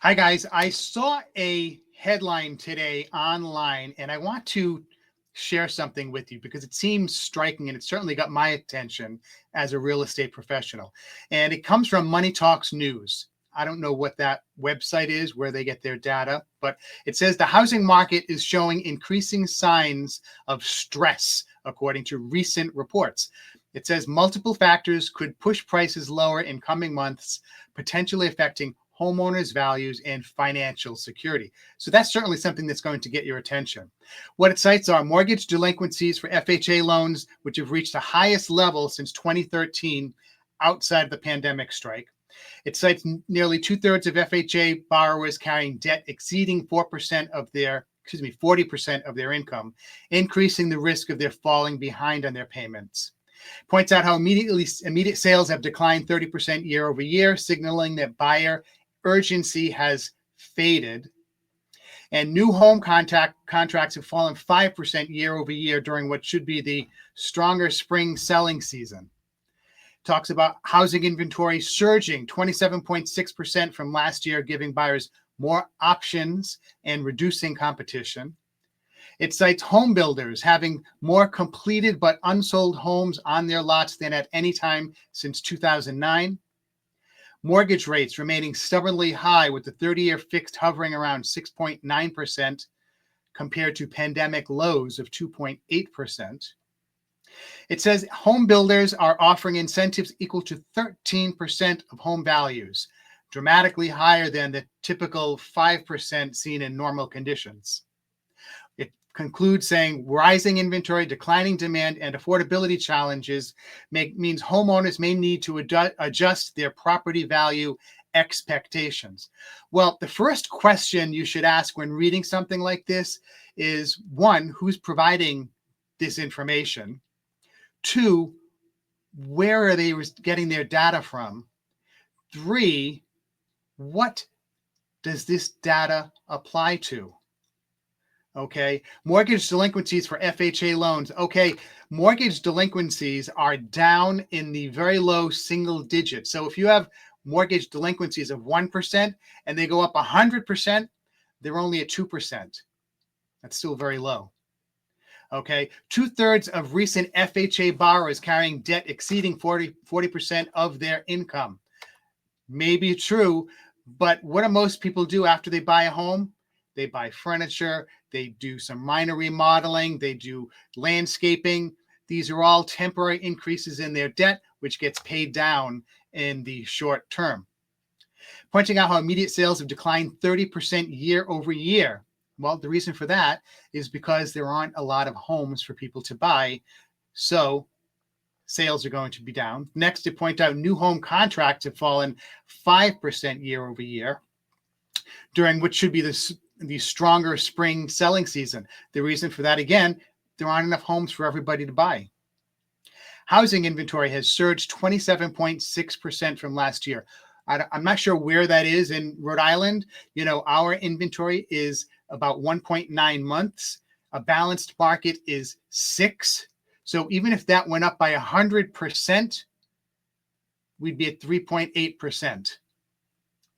Hi, guys. I saw a headline today online, and I want to share something with you because it seems striking and it certainly got my attention as a real estate professional. And it comes from Money Talks News. I don't know what that website is, where they get their data, but it says the housing market is showing increasing signs of stress, according to recent reports. It says multiple factors could push prices lower in coming months, potentially affecting homeowners' values and financial security. So that's certainly something that's going to get your attention. What it cites are mortgage delinquencies for FHA loans, which have reached the highest level since 2013 outside of the pandemic strike. It cites nearly two-thirds of FHA borrowers carrying debt exceeding 40% of their income, increasing the risk of their falling behind on their payments. Points out how immediate sales have declined 30% year over year, signaling that buyer urgency has faded. And new home contracts have fallen 5% year over year during what should be the stronger spring selling season. Talks about housing inventory surging 27.6% from last year, giving buyers more options and reducing competition. It cites home builders having more completed but unsold homes on their lots than at any time since 2009. Mortgage rates remaining stubbornly high, with the 30-year fixed hovering around 6.9% compared to pandemic lows of 2.8%. It says home builders are offering incentives equal to 13% of home values, dramatically higher than the typical 5% seen in normal conditions. It concludes saying rising inventory, declining demand, and affordability challenges means homeowners may need to adjust their property value expectations. Well, the first question you should ask when reading something like this is, one, who's providing this information? Two, where are they getting their data from? Three, what does this data apply to? Okay, mortgage delinquencies for FHA loans. Okay, mortgage delinquencies are down in the very low single digits. So if you have mortgage delinquencies of 1% and they go up 100%, they're only at 2%. That's still very low. Okay, two-thirds of recent FHA borrowers carrying debt exceeding 40% of their income. Maybe true, but what do most people do after they buy a home? They buy furniture, they do some minor remodeling, they do landscaping. These are all temporary increases in their debt, which gets paid down in the short term. Pointing out how immediate sales have declined 30% year over year. Well, the reason for that is because there aren't a lot of homes for people to buy, so sales are going to be down. Next, to point out new home contracts have fallen 5% year over year during what should be the stronger spring selling season. The reason for that, again, there aren't enough homes for everybody to buy. Housing inventory has surged 27.6% from last year. I'm not sure where that is in Rhode Island. You know, our inventory is about 1.9 months. A balanced market is 6. So even if that went up by 100%, we'd be at 3.8%,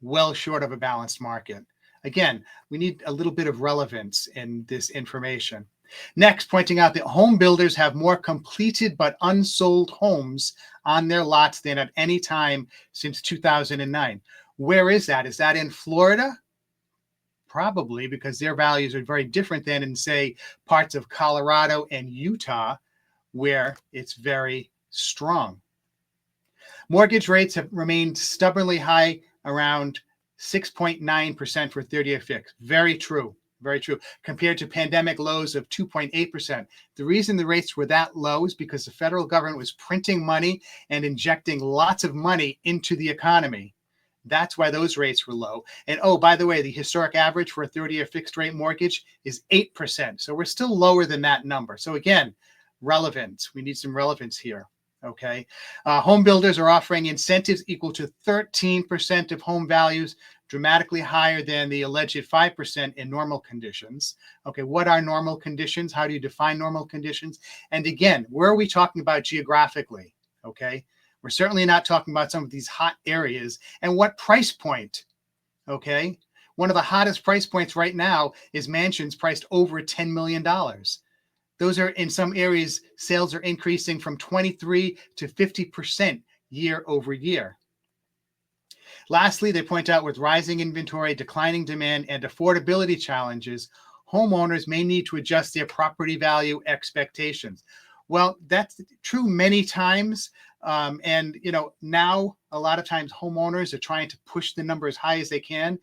well short of a balanced market. Again, we need a little bit of relevance in this information. Next, pointing out that home builders have more completed but unsold homes on their lots than at any time since 2009. Where is that? Is that in Florida? Probably, because their values are very different than in, say, parts of Colorado and Utah, where it's very strong. Mortgage rates have remained stubbornly high, around 6.9% for 30-year fixed. Very true. Very true. Compared to pandemic lows of 2.8%. The reason the rates were that low is because the federal government was printing money and injecting lots of money into the economy. That's why those rates were low. And oh, by the way, the historic average for a 30-year fixed rate mortgage is 8%. So we're still lower than that number. So again, relevance. We need some relevance here. Okay. Home builders are offering incentives equal to 13% of home values, dramatically higher than the alleged 5% in normal conditions. Okay, what are normal conditions? How do you define normal conditions? And again, where are we talking about geographically? Okay, we're certainly not talking about some of these hot areas. And what price point? Okay, One of the hottest price points right now is mansions priced over $10 million. Those are, in some areas, sales are increasing from 23 to 50% year over year. Lastly, they point out with rising inventory, declining demand, and affordability challenges, homeowners may need to adjust their property value expectations. Well, that's true many times. And now a lot of times homeowners are trying to push the number as high as they can.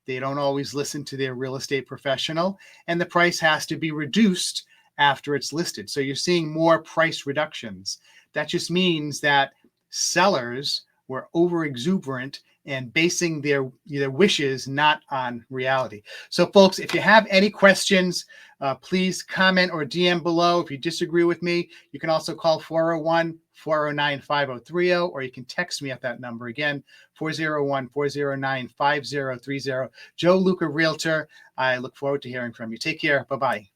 They don't always listen to their real estate professional, and the price has to be reduced after it's listed. So you're seeing more price reductions. That just means that sellers were over exuberant and basing their wishes not on reality. So folks, if you have any questions, please comment or DM below. If you disagree with me, you can also call 401-409-5030, or you can text me at that number again, 401-409-5030. Joe Luca Realtor. I look forward to hearing from you. Take care. Bye-bye.